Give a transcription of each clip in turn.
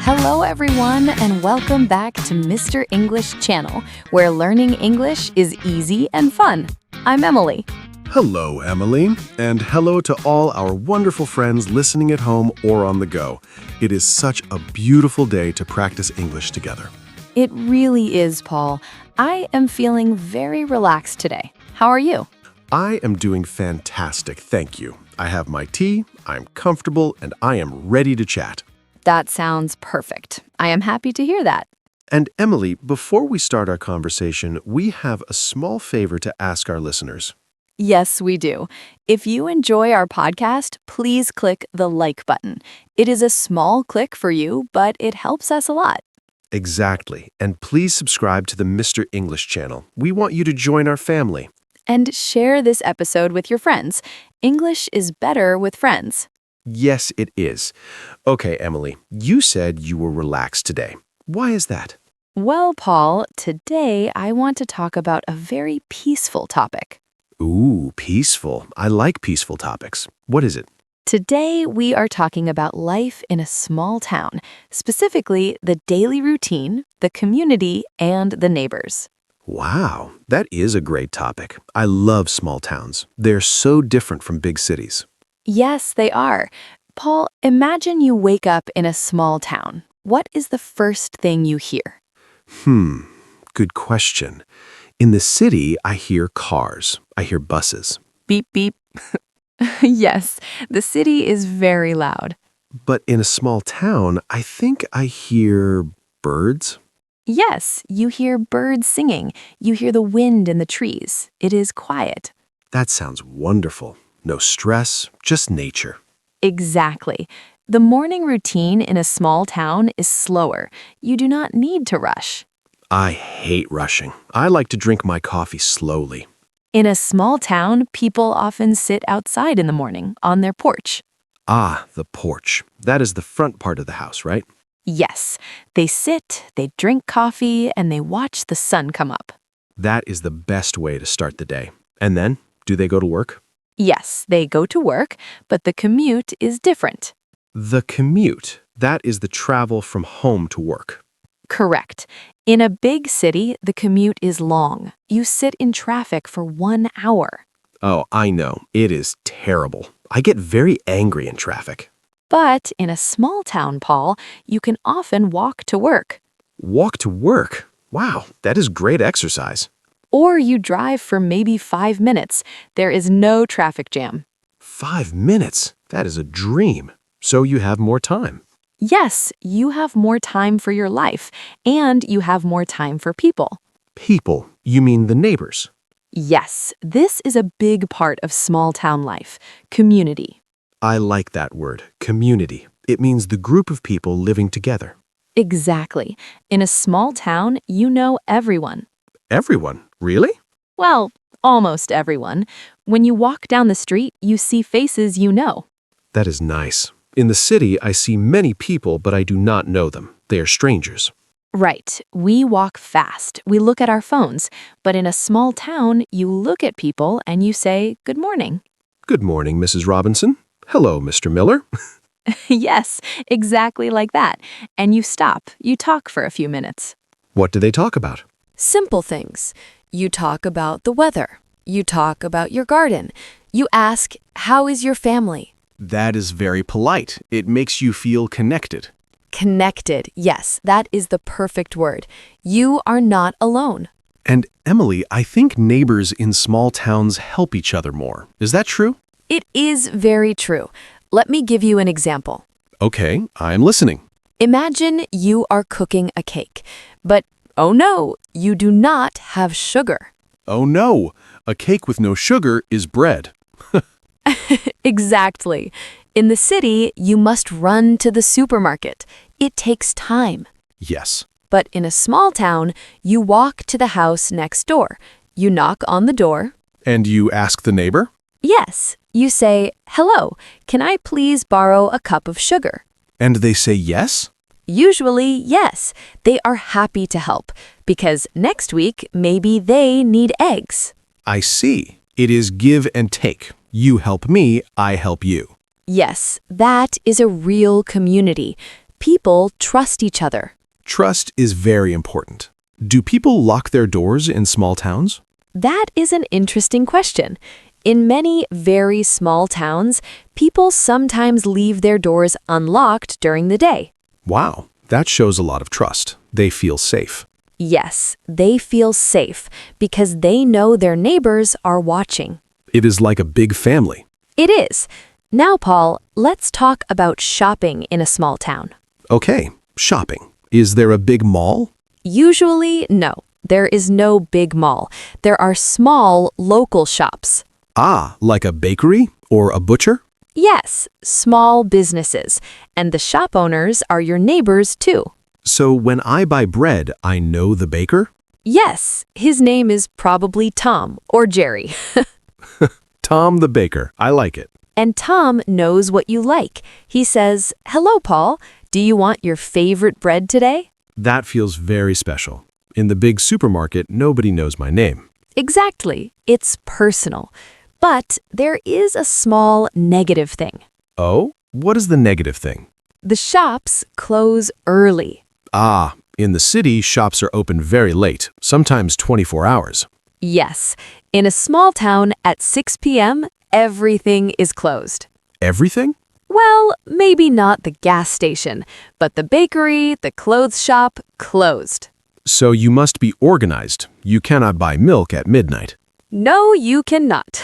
Hello, everyone, and welcome back to Mr. English Channel, where learning English is easy and fun. I'm Emily. Hello, Emily, and hello to all our wonderful friends listening at home or on the go. It is such a beautiful day to practice English together. It really is, Paul. I am feeling very relaxed today. How are you? I am doing fantastic, thank you. I have my tea, I'm comfortable, and I am ready to chat. That sounds perfect. I am happy to hear that. And Emily, before we start our conversation, we have a small favor to ask our listeners. Yes, we do. If you enjoy our podcast, please click the like button. It is a small click for you, but it helps us a lot. Exactly. And please subscribe to the Mr. English channel. We want you to join our family. And share this episode with your friends. English is better with friends. Yes, it is. Okay, Emily, you said you were relaxed today. Why is that? Well, Paul, today I want to talk about a very peaceful topic. Ooh, peaceful. I like peaceful topics. What is it? Today we are talking about life in a small town, specifically the daily routine, the community, and the neighbors. Wow, that is a great topic. I love small towns. They're so different from big cities. Yes, they are. Paul, imagine you wake up in a small town. What is the first thing you hear? Good question. In the city, I hear cars. I hear buses. Beep, beep. Yes, the city is very loud. But in a small town, I think I hear birds. Yes, you hear birds singing. You hear the wind in the trees. It is quiet. That sounds wonderful. No stress, just nature. Exactly. The morning routine in a small town is slower. You do not need to rush. I hate rushing. I like to drink my coffee slowly. In a small town, people often sit outside in the morning on their porch. Ah, the porch. That is the front part of the house, right? Yes, they sit, they drink coffee, and they watch the sun come up. That is the best way to start the day. And then, do they go to work? Yes, they go to work, but the commute is different. The commute. That is the travel from home to work. Correct. In a big city, the commute is long. You sit in traffic for 1 hour. Oh, I know. It is terrible. I get very angry in traffic. But in a small town, Paul, you can often walk to work. Walk to work? Wow, that is great exercise. Or you drive for maybe 5 minutes. There is no traffic jam. 5 minutes? That is a dream. So you have more time. Yes, you have more time for your life, and you have more time for people. People? You mean the neighbors? Yes, this is a big part of small town life, community. I like that word, community. It means the group of people living together. Exactly. In a small town, you know everyone. Everyone? Really? Well, almost everyone. When you walk down the street, you see faces you know. That is nice. In the city, I see many people, but I do not know them. They are strangers. Right. We walk fast. We look at our phones. But in a small town, you look at people and you say, "Good morning." Good morning, Mrs. Robinson. Hello, Mr. Miller. Yes, exactly like that. And you stop. You talk for a few minutes. What do they talk about? Simple things. You talk about the weather. You talk about your garden. You ask, "How is your family?" That is very polite. It makes you feel connected. Connected. Yes, that is the perfect word. You are not alone. And Emily, I think neighbors in small towns help each other more. Is that true? It is very true. Let me give you an example. Okay, I'm listening. Imagine you are cooking a cake, but oh no, you do not have sugar. Oh no, a cake with no sugar is bread. Exactly. In the city, you must run to the supermarket. It takes time. Yes. But in a small town, you walk to the house next door. You knock on the door. And you ask the neighbor? Yes. You say, "Hello, can I please borrow a cup of sugar?" And they say yes? Usually, yes. They are happy to help because next week, maybe they need eggs. I see. It is give and take. You help me, I help you. Yes, that is a real community. People trust each other. Trust is very important. Do people lock their doors in small towns? That is an interesting question. In many very small towns, people sometimes leave their doors unlocked during the day. Wow, that shows a lot of trust. They feel safe. Yes, they feel safe because they know their neighbors are watching. It is like a big family. It is. Now, Paul, let's talk about shopping in a small town. Okay, shopping. Is there a big mall? Usually, no. There is no big mall. There are small local shops. Ah, like a bakery or a butcher? Yes, small businesses. And the shop owners are your neighbors, too. So when I buy bread, I know the baker? Yes, his name is probably Tom or Jerry. Tom the baker. I like it. And Tom knows what you like. He says, "Hello, Paul. Do you want your favorite bread today?" That feels very special. In the big supermarket, nobody knows my name. Exactly. It's personal. But there is a small negative thing. Oh? What is the negative thing? The shops close early. Ah, in the city, shops are open very late, sometimes 24 hours. Yes, in a small town at 6 p.m., everything is closed. Everything? Well, maybe not the gas station, but the bakery, the clothes shop, closed. So you must be organized. You cannot buy milk at midnight. No, you cannot.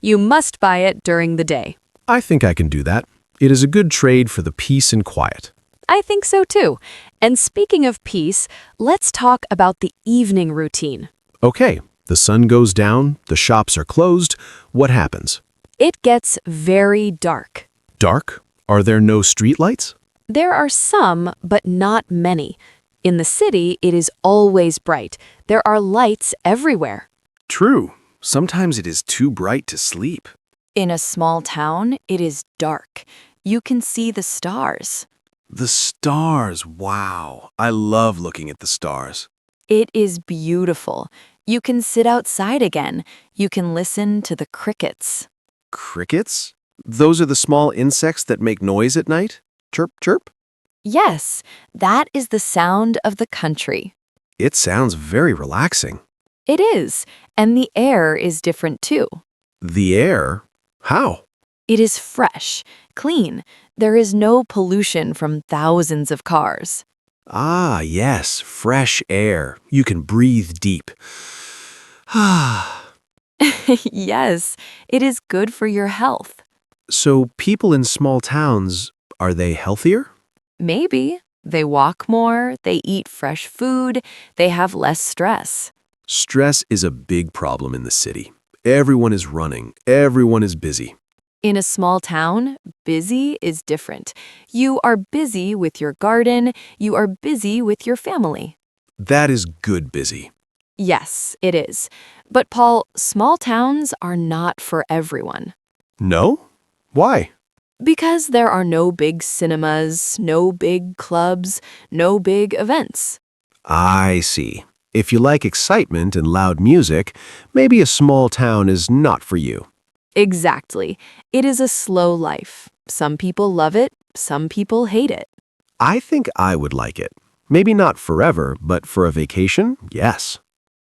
You must buy it during the day. I think I can do that. It is a good trade for the peace and quiet. I think so too. And speaking of peace, let's talk about the evening routine. Okay, the sun goes down, the shops are closed. What happens? It gets very dark. Dark? Are there no streetlights? There are some, but not many. In the city, it is always bright. There are lights everywhere. True. Sometimes it is too bright to sleep. In a small town, it is dark. You can see the stars. The stars, wow. I love looking at the stars. It is beautiful. You can sit outside again. You can listen to the crickets. Crickets? Those are the small insects that make noise at night? Chirp, chirp? Yes, that is the sound of the country. It sounds very relaxing. It is, and the air is different too. The air? How? It is fresh, clean. There is no pollution from thousands of cars. Ah, yes, fresh air. You can breathe deep. Ah. Yes, it is good for your health. So people in small towns, are they healthier? Maybe. They walk more, they eat fresh food, they have less stress. Stress is a big problem in the city. Everyone is running. Everyone is busy. In a small town, busy is different. You are busy with your garden, you are busy with your family. That is good busy. Yes, it is. But Paul, small towns are not for everyone. No? Why? Because there are no big cinemas, no big clubs, no big events. I see. If you like excitement and loud music, maybe a small town is not for you. Exactly. It is a slow life. Some people love it, some people hate it. I think I would like it. Maybe not forever, but for a vacation, yes.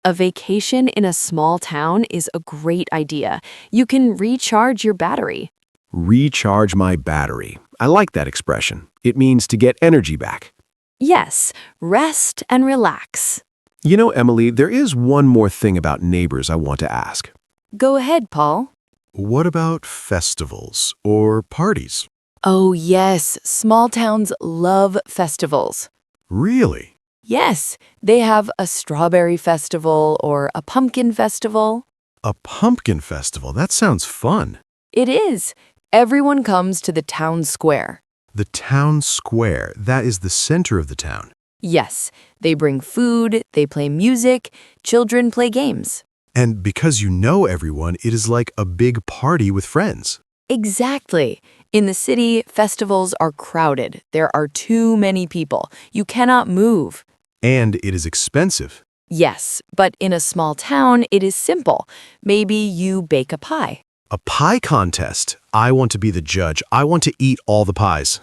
A vacation in a small town is a great idea. You can recharge your battery. Recharge my battery. I like that expression. It means to get energy back. Yes, rest and relax. You know, Emily, there is one more thing about neighbors I want to ask. Go ahead, Paul. What about festivals or parties? Oh, yes, small towns love festivals. Really? Yes, they have a strawberry festival or a pumpkin festival. A pumpkin festival? That sounds fun. It is. Everyone comes to the town square. The town square, that is the center of the town. Yes, they bring food, they play music, children play games. And because you know everyone, it is like a big party with friends. Exactly. In the city, festivals are crowded. There are too many people. You cannot move. And it is expensive. Yes, but in a small town, it is simple. Maybe you bake a pie. A pie contest. I want to be the judge. I want to eat all the pies.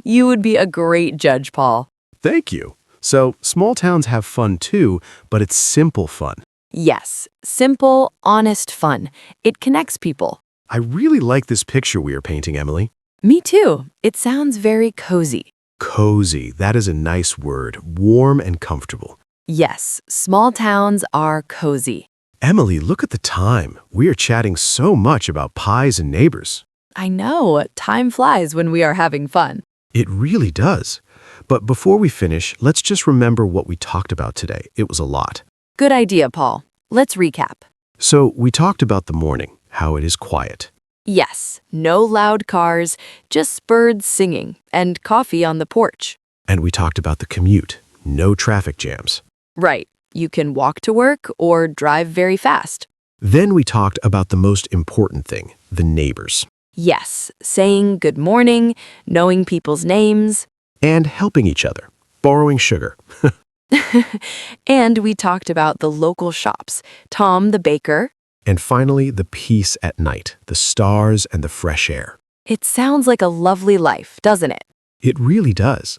You would be a great judge, Paul. Thank you. So, small towns have fun too, but it's simple fun. Yes, simple, honest fun. It connects people. I really like this picture we are painting, Emily. Me too. It sounds very cozy. Cozy, that is a nice word. Warm and comfortable. Yes, small towns are cozy. Emily, look at the time. We are chatting so much about pies and neighbors. I know, time flies when we are having fun. It really does. But before we finish, let's just remember what we talked about today. It was a lot. Good idea, Paul. Let's recap. So, we talked about the morning, how it is quiet. Yes, no loud cars, just birds singing, and coffee on the porch. And we talked about the commute, no traffic jams. Right, you can walk to work or drive very fast. Then we talked about the most important thing, the neighbors. Yes, saying good morning, knowing people's names. And helping each other, borrowing sugar. And we talked about the local shops, Tom the baker. And finally, the peace at night, the stars and the fresh air. It sounds like a lovely life, doesn't it? It really does.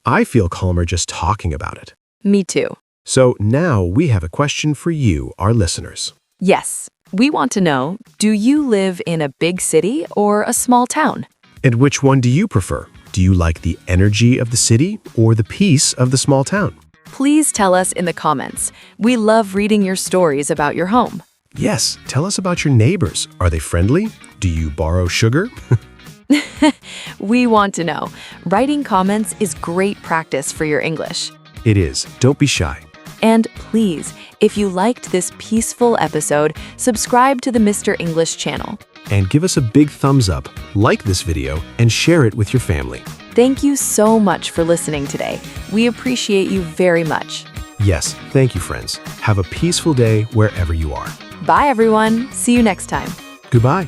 I feel calmer just talking about it. Me too. So now we have a question for you, our listeners. Yes, we want to know, do you live in a big city or a small town? And which one do you prefer? Do you like the energy of the city or the peace of the small town? Please tell us in the comments. We love reading your stories about your home. Yes, tell us about your neighbors. Are they friendly? Do you borrow sugar? We want to know. Writing comments is great practice for your English. It is. Don't be shy. And please, if you liked this peaceful episode, subscribe to the Mr. English channel. And give us a big thumbs up, like this video, and share it with your family. Thank you so much for listening today. We appreciate you very much. Yes, thank you, friends. Have a peaceful day wherever you are. Bye, everyone. See you next time. Goodbye.